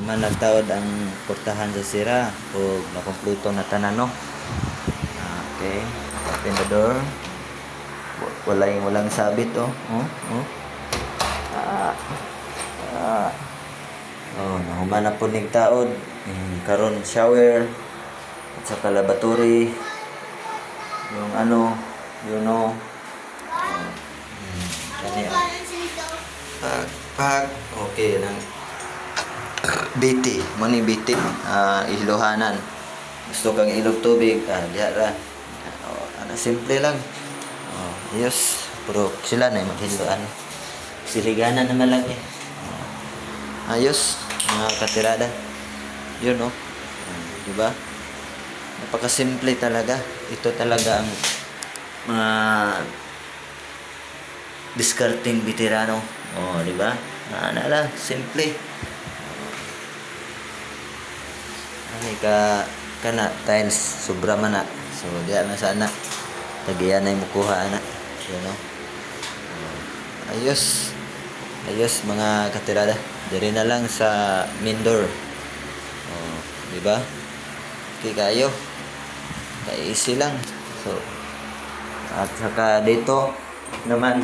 man nagtaod ang portahan sa sira o nakompleto na tanan no. Okay, open the door. Walang sabit oh. Nahuman na po ning taod. Karon shower at saka lavatory. Yung ano, you know. Kani pag okay lang. BT, money BT, ilohanan. Gusto kang ilog tubig, diya ra. Simple lang. Ayos, pero sila na maghiloan. Siliganan naman lang eh. Ayos, mga katirada. Yun no. Di ba? Napakasimple talaga. Ito talaga ang mga discarding veterano. Di ba? Ano lang, simple. Ani kana tiles sobra man na. So diya na sana. Tagiyan na mukuha ana. You know. Ayos. Ayos mga katirada. Diri na lang sa main door. Di ba? Okay kayo. Easy lang. So at saka dito naman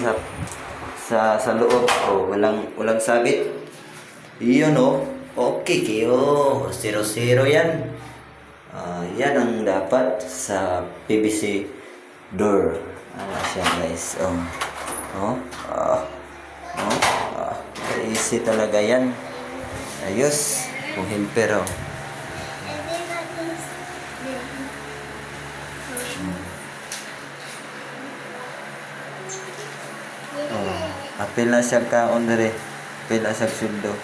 sa loob walang sabit. Iyon okay kayo. 0-0 yan. Yan ang dapat sa PVC door. Siya guys. Easy talaga yan. Ayos. Kung helper apil na siya ka on dere. Apil na siya suldo.